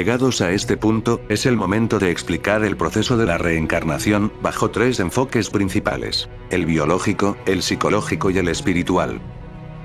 Llegados a este punto, es el momento de explicar el proceso de la reencarnación, bajo 3 enfoques principales: el biológico, el psicológico y el espiritual.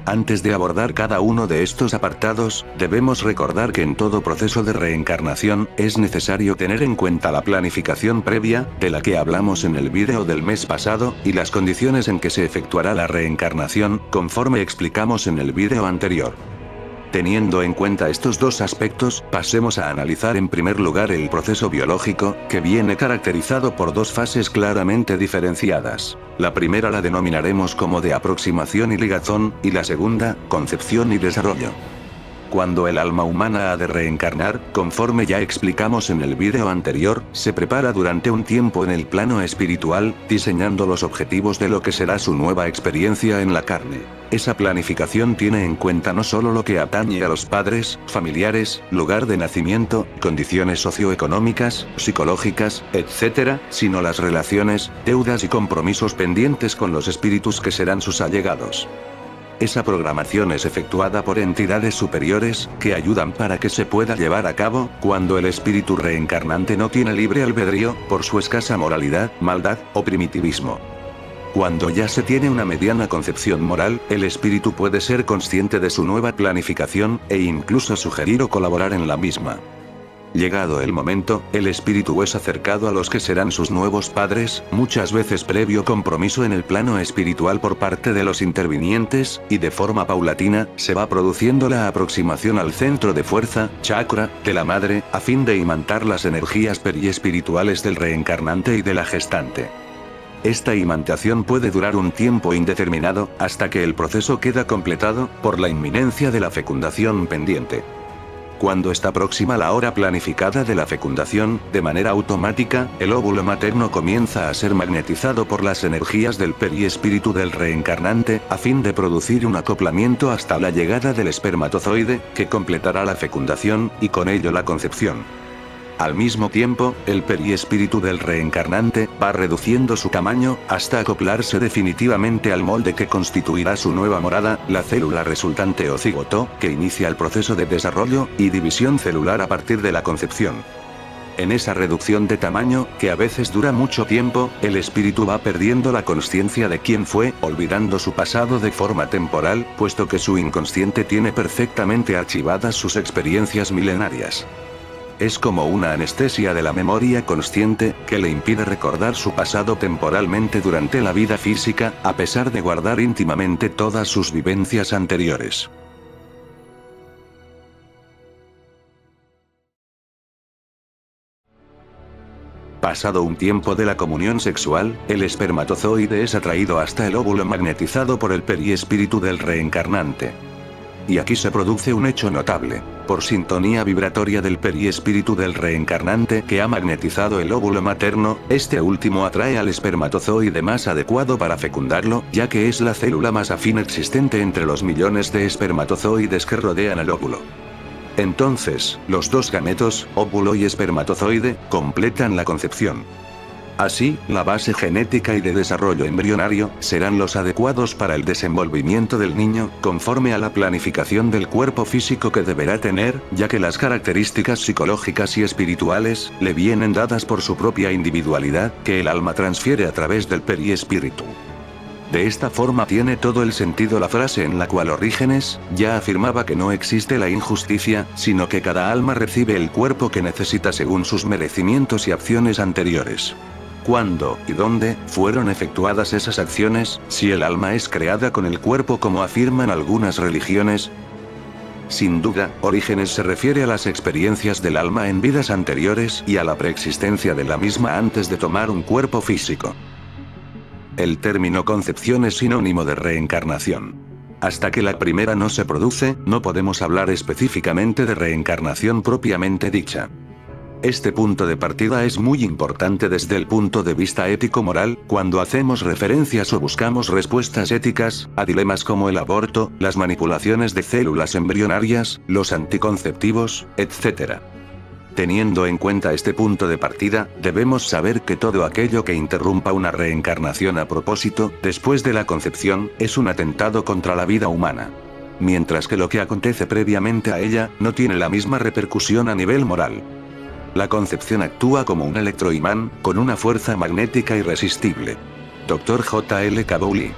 Antes de abordar cada uno de estos apartados, debemos recordar que en todo proceso de reencarnación, es necesario tener en cuenta la planificación previa, de la que hablamos en el vídeo del mes pasado, y las condiciones en que se efectuará la reencarnación, conforme explicamos en el vídeo anterior. Teniendo en cuenta estos dos aspectos, pasemos a analizar en primer lugar el proceso biológico, que viene caracterizado por 2 fases claramente diferenciadas. La primera la denominaremos como de aproximación y ligazón, y la segunda, concepción y desarrollo. Cuando el alma humana ha de reencarnar, conforme ya explicamos en el vídeo anterior, se prepara durante un tiempo en el plano espiritual, diseñando los objetivos de lo que será su nueva experiencia en la carne. Esa planificación tiene en cuenta no solo lo que atañe a los padres, familiares, lugar de nacimiento, condiciones socioeconómicas, psicológicas, etc., sino las relaciones, deudas y compromisos pendientes con los espíritus que serán sus allegados. Esa programación es efectuada por entidades superiores, que ayudan para que se pueda llevar a cabo, cuando el espíritu reencarnante no tiene libre albedrío, por su escasa moralidad, maldad, o primitivismo. Cuando ya se tiene una mediana concepción moral, el espíritu puede ser consciente de su nueva planificación, e incluso sugerir o colaborar en la misma. Llegado el momento, el espíritu es acercado a los que serán sus nuevos padres, muchas veces previo compromiso en el plano espiritual por parte de los intervinientes, y de forma paulatina, se va produciendo la aproximación al centro de fuerza, chakra, de la madre, a fin de imantar las energías periespirituales del reencarnante y de la gestante. Esta imantación puede durar un tiempo indeterminado, hasta que el proceso queda completado, por la inminencia de la fecundación pendiente. Cuando está próxima la hora planificada de la fecundación, de manera automática, el óvulo materno comienza a ser magnetizado por las energías del periespíritu del reencarnante, a fin de producir un acoplamiento hasta la llegada del espermatozoide, que completará la fecundación, y con ello la concepción. Al mismo tiempo, el periespíritu del reencarnante va reduciendo su tamaño, hasta acoplarse definitivamente al molde que constituirá su nueva morada, la célula resultante o cigoto, que inicia el proceso de desarrollo y división celular a partir de la concepción. En esa reducción de tamaño, que a veces dura mucho tiempo, el espíritu va perdiendo la consciencia de quién fue, olvidando su pasado de forma temporal, puesto que su inconsciente tiene perfectamente archivadas sus experiencias milenarias. Es como una anestesia de la memoria consciente, que le impide recordar su pasado temporalmente durante la vida física, a pesar de guardar íntimamente todas sus vivencias anteriores. Pasado un tiempo de la comunión sexual, el espermatozoide es atraído hasta el óvulo magnetizado por el periespíritu del reencarnante. Y aquí se produce un hecho notable. Por sintonía vibratoria del periespíritu del reencarnante que ha magnetizado el óvulo materno, este último atrae al espermatozoide más adecuado para fecundarlo, ya que es la célula más afín existente entre los millones de espermatozoides que rodean al óvulo. Entonces, los 2 gametos, óvulo y espermatozoide, completan la concepción. Así, la base genética y de desarrollo embrionario, serán los adecuados para el desenvolvimiento del niño, conforme a la planificación del cuerpo físico que deberá tener, ya que las características psicológicas y espirituales, le vienen dadas por su propia individualidad, que el alma transfiere a través del periespíritu. De esta forma tiene todo el sentido la frase en la cual Orígenes, ya afirmaba que no existe la injusticia, sino que cada alma recibe el cuerpo que necesita según sus merecimientos y acciones anteriores. ¿Cuándo y dónde fueron efectuadas esas acciones, si el alma es creada con el cuerpo como afirman algunas religiones? Sin duda, Orígenes se refiere a las experiencias del alma en vidas anteriores y a la preexistencia de la misma antes de tomar un cuerpo físico. El término concepción es sinónimo de reencarnación. Hasta que la primera no se produce, no podemos hablar específicamente de reencarnación propiamente dicha. Este punto de partida es muy importante desde el punto de vista ético-moral, cuando hacemos referencias o buscamos respuestas éticas, a dilemas como el aborto, las manipulaciones de células embrionarias, los anticonceptivos, etc. Teniendo en cuenta este punto de partida, debemos saber que todo aquello que interrumpa una reencarnación a propósito, después de la concepción, es un atentado contra la vida humana. mientras que lo que acontece previamente a ella no tiene la misma repercusión a nivel moral. La concepción actúa como un electroimán, con una fuerza magnética irresistible. Dr. J. L. Bowley.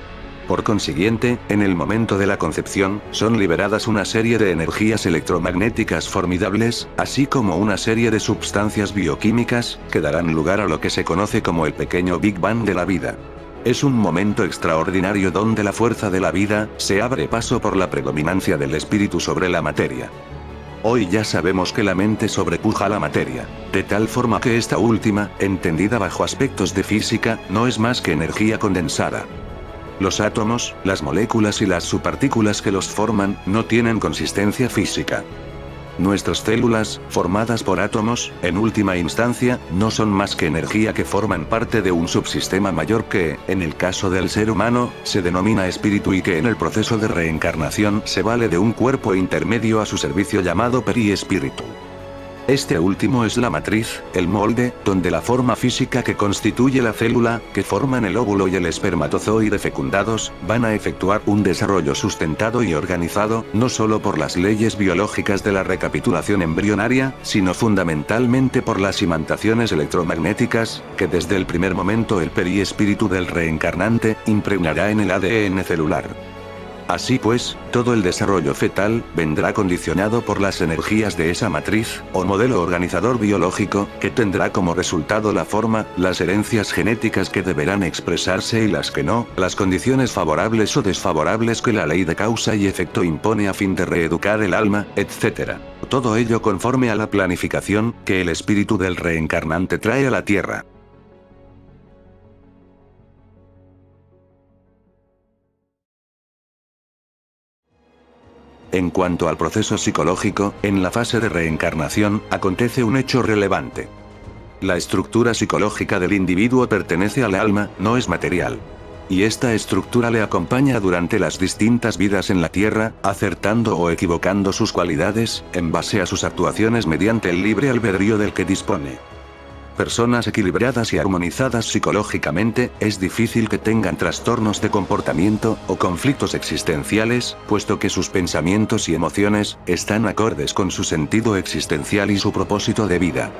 Por consiguiente, en el momento de la concepción, son liberadas una serie de energías electromagnéticas formidables, así como una serie de sustancias bioquímicas, que darán lugar a lo que se conoce como el pequeño Big Bang de la vida. Es un momento extraordinario donde la fuerza de la vida se abre paso por la predominancia del espíritu sobre la materia. Hoy ya sabemos que la mente sobrepuja a la materia, de tal forma que esta última, entendida bajo aspectos de física, no es más que energía condensada. Los átomos, las moléculas y las subpartículas que los forman, no tienen consistencia física. Nuestras células, formadas por átomos, en última instancia, no son más que energía que forman parte de un subsistema mayor que, en el caso del ser humano, se denomina espíritu y que en el proceso de reencarnación se vale de un cuerpo intermedio a su servicio llamado periespíritu. Este último es la matriz, el molde, donde la forma física que constituye la célula, que forman el óvulo y el espermatozoide fecundados, van a efectuar un desarrollo sustentado y organizado, no solo por las leyes biológicas de la recapitulación embrionaria, sino fundamentalmente por las imantaciones electromagnéticas, que desde el primer momento el periespíritu del reencarnante, impregnará en el ADN celular. Así pues, todo el desarrollo fetal vendrá condicionado por las energías de esa matriz, o modelo organizador biológico, que tendrá como resultado la forma, las herencias genéticas que deberán expresarse y las que no, las condiciones favorables o desfavorables que la ley de causa y efecto impone a fin de reeducar el alma, etc. Todo ello conforme a la planificación que el espíritu del reencarnante trae a la Tierra. En cuanto al proceso psicológico, en la fase de reencarnación, acontece un hecho relevante. La estructura psicológica del individuo pertenece al alma, no es material. Y esta estructura le acompaña durante las distintas vidas en la Tierra, acertando o equivocando sus cualidades, en base a sus actuaciones mediante el libre albedrío del que dispone. Personas equilibradas y armonizadas psicológicamente, es difícil que tengan trastornos de comportamiento, o conflictos existenciales, puesto que sus pensamientos y emociones, están acordes con su sentido existencial y su propósito de vida.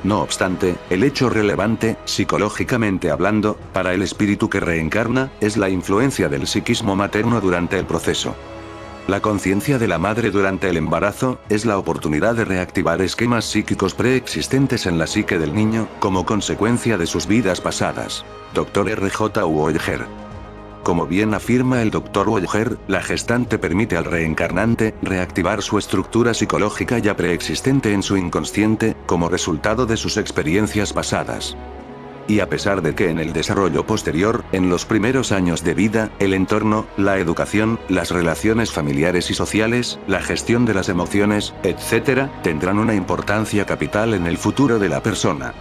No obstante, el hecho relevante, psicológicamente hablando, para el espíritu que reencarna, es la influencia del psiquismo materno durante el proceso. La conciencia de la madre durante el embarazo, es la oportunidad de reactivar esquemas psíquicos preexistentes en la psique del niño, como consecuencia de sus vidas pasadas. Dr. R. J. Wohlger. Como bien afirma el Dr. Wohlger, la gestante permite al reencarnante, reactivar su estructura psicológica ya preexistente en su inconsciente, como resultado de sus experiencias pasadas. Y a pesar de que en el desarrollo posterior, en los primeros años de vida, el entorno, la educación, las relaciones familiares y sociales, la gestión de las emociones, etc., tendrán una importancia capital en el futuro de la persona.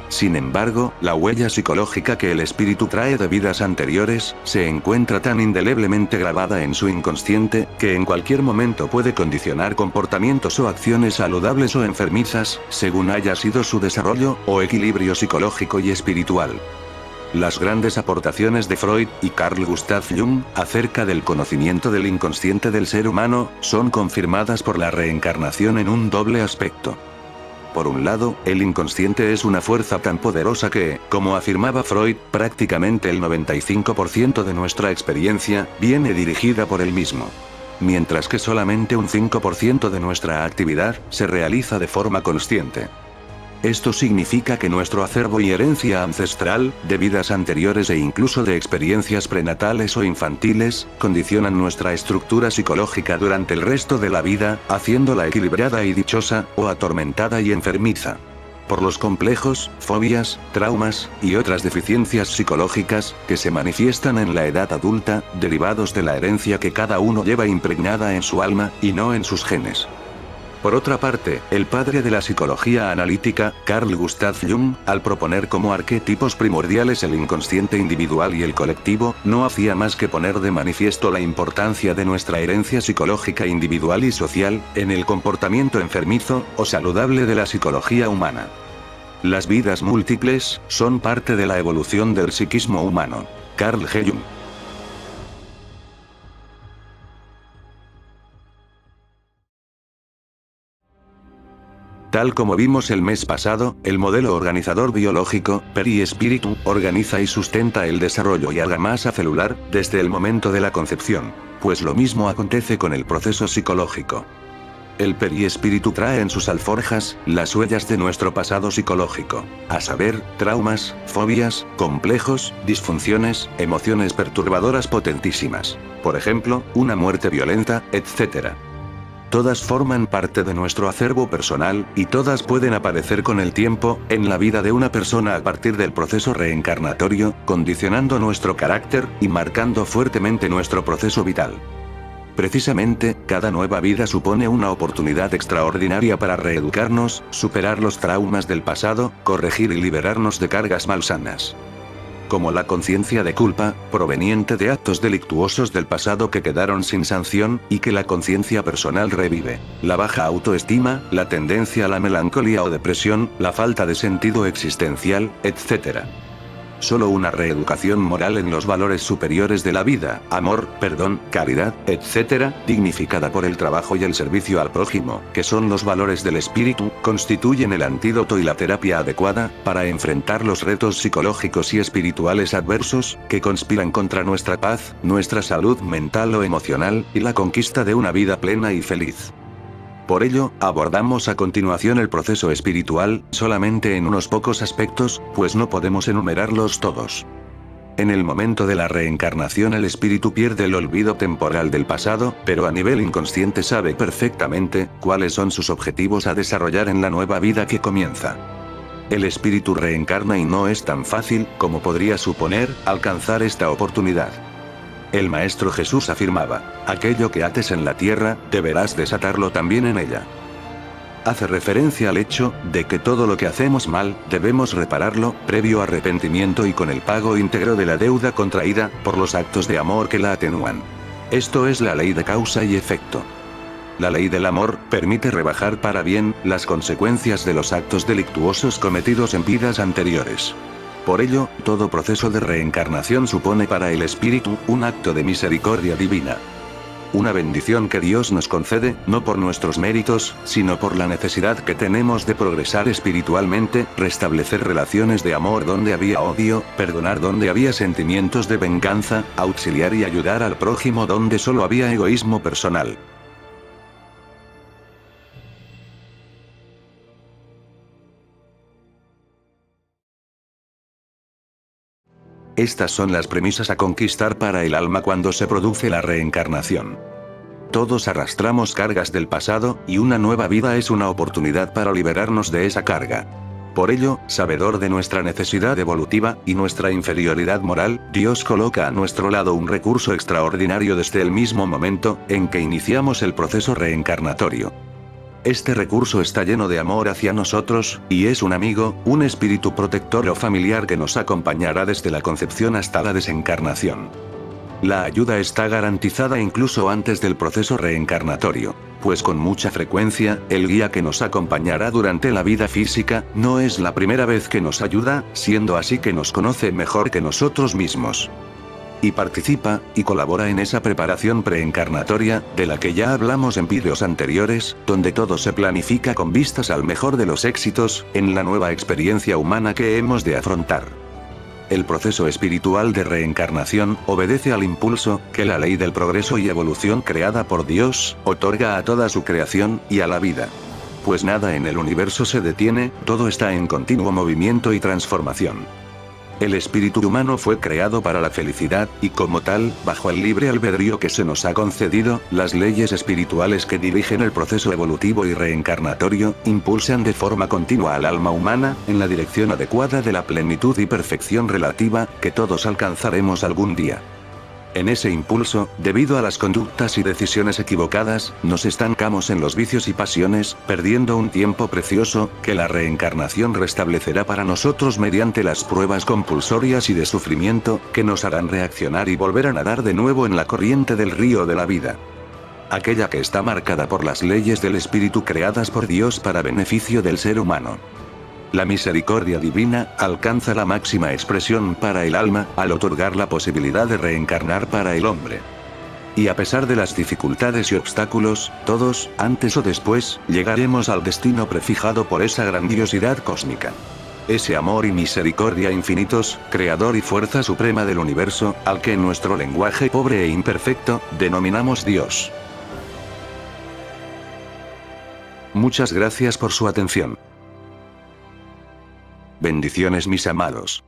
Sin embargo, la huella psicológica que el espíritu trae de vidas anteriores, se encuentra tan indeleblemente grabada en su inconsciente, que en cualquier momento puede condicionar comportamientos o acciones saludables o enfermizas, según haya sido su desarrollo, o equilibrio psicológico y espiritual. Las grandes aportaciones de Freud y Carl Gustav Jung, acerca del conocimiento del inconsciente del ser humano, son confirmadas por la reencarnación en un doble aspecto. Por un lado, el inconsciente es una fuerza tan poderosa que, como afirmaba Freud, prácticamente el 95% de nuestra experiencia, viene dirigida por él mismo. Mientras que solamente un 5% de nuestra actividad, se realiza de forma consciente. Esto significa que nuestro acervo y herencia ancestral, de vidas anteriores e incluso de experiencias prenatales o infantiles, condicionan nuestra estructura psicológica durante el resto de la vida, haciéndola equilibrada y dichosa, o atormentada y enfermiza. Por los complejos, fobias, traumas, y otras deficiencias psicológicas, que se manifiestan en la edad adulta, derivados de la herencia que cada uno lleva impregnada en su alma, y no en sus genes. Por otra parte, el padre de la psicología analítica, Carl Gustav Jung, al proponer como arquetipos primordiales el inconsciente individual y el colectivo, no hacía más que poner de manifiesto la importancia de nuestra herencia psicológica individual y social, en el comportamiento enfermizo, o saludable de la psicología humana. Las vidas múltiples, son parte de la evolución del psiquismo humano. Carl G. Jung. Tal como vimos el mes pasado, el modelo organizador biológico, perispíritu, organiza y sustenta el desarrollo y argamasa celular, desde el momento de la concepción. Pues lo mismo acontece con el proceso psicológico. El perispíritu trae en sus alforjas las huellas de nuestro pasado psicológico, a saber, traumas, fobias, complejos, disfunciones, emociones perturbadoras potentísimas. Por ejemplo, una muerte violenta, etc. Todas forman parte de nuestro acervo personal, y todas pueden aparecer con el tiempo, en la vida de una persona a partir del proceso reencarnatorio, condicionando nuestro carácter, y marcando fuertemente nuestro proceso vital. Precisamente, cada nueva vida supone una oportunidad extraordinaria para reeducarnos, superar los traumas del pasado, corregir y liberarnos de cargas malsanas. Como la conciencia de culpa, proveniente de actos delictuosos del pasado que quedaron sin sanción, y que la conciencia personal revive. La baja autoestima, la tendencia a la melancolía o depresión, la falta de sentido existencial, etc. Solo una reeducación moral en los valores superiores de la vida, amor, perdón, caridad, etc., dignificada por el trabajo y el servicio al prójimo, que son los valores del espíritu, constituyen el antídoto y la terapia adecuada, para enfrentar los retos psicológicos y espirituales adversos, que conspiran contra nuestra paz, nuestra salud mental o emocional, y la conquista de una vida plena y feliz. Por ello, abordamos a continuación el proceso espiritual, solamente en unos pocos aspectos, pues no podemos enumerarlos todos. En el momento de la reencarnación el espíritu pierde el olvido temporal del pasado, pero a nivel inconsciente sabe perfectamente cuáles son sus objetivos a desarrollar en la nueva vida que comienza. El espíritu reencarna y no es tan fácil, como podría suponer, alcanzar esta oportunidad. El Maestro Jesús afirmaba: aquello que ates en la tierra, deberás desatarlo también en ella. Hace referencia al hecho, de que todo lo que hacemos mal, debemos repararlo, previo arrepentimiento y con el pago íntegro de la deuda contraída, por los actos de amor que la atenúan. Esto es la ley de causa y efecto. La ley del amor, permite rebajar para bien, las consecuencias de los actos delictuosos cometidos en vidas anteriores. Por ello, todo proceso de reencarnación supone para el espíritu, un acto de misericordia divina. Una bendición que Dios nos concede, no por nuestros méritos, sino por la necesidad que tenemos de progresar espiritualmente, restablecer relaciones de amor donde había odio, perdonar donde había sentimientos de venganza, auxiliar y ayudar al prójimo donde solo había egoísmo personal. Estas son las premisas a conquistar para el alma cuando se produce la reencarnación. Todos arrastramos cargas del pasado, y una nueva vida es una oportunidad para liberarnos de esa carga. Por ello, sabedor de nuestra necesidad evolutiva, y nuestra inferioridad moral, Dios coloca a nuestro lado un recurso extraordinario desde el mismo momento, en que iniciamos el proceso reencarnatorio. Este recurso está lleno de amor hacia nosotros, y es un amigo, un espíritu protector o familiar que nos acompañará desde la concepción hasta la desencarnación. La ayuda está garantizada incluso antes del proceso reencarnatorio, pues con mucha frecuencia, el guía que nos acompañará durante la vida física, no es la primera vez que nos ayuda, siendo así que nos conoce mejor que nosotros mismos. Y participa, y colabora en esa preparación preencarnatoria, de la que ya hablamos en vídeos anteriores, donde todo se planifica con vistas al mejor de los éxitos, en la nueva experiencia humana que hemos de afrontar. El proceso espiritual de reencarnación, obedece al impulso, que la ley del progreso y evolución creada por Dios, otorga a toda su creación, y a la vida. Pues nada en el universo se detiene, todo está en continuo movimiento y transformación. El espíritu humano fue creado para la felicidad, y como tal, bajo el libre albedrío que se nos ha concedido, las leyes espirituales que dirigen el proceso evolutivo y reencarnatorio, impulsan de forma continua al alma humana, en la dirección adecuada de la plenitud y perfección relativa, que todos alcanzaremos algún día. En ese impulso, debido a las conductas y decisiones equivocadas, nos estancamos en los vicios y pasiones, perdiendo un tiempo precioso, que la reencarnación restablecerá para nosotros mediante las pruebas compulsorias y de sufrimiento, que nos harán reaccionar y volver a nadar de nuevo en la corriente del río de la vida. Aquella que está marcada por las leyes del espíritu creadas por Dios para beneficio del ser humano. La misericordia divina, alcanza la máxima expresión para el alma, al otorgar la posibilidad de reencarnar para el hombre. Y a pesar de las dificultades y obstáculos, todos, antes o después, llegaremos al destino prefijado por esa grandiosidad cósmica. Ese amor y misericordia infinitos, creador y fuerza suprema del universo, al que en nuestro lenguaje pobre e imperfecto, denominamos Dios. Muchas gracias por su atención. Bendiciones mis amados.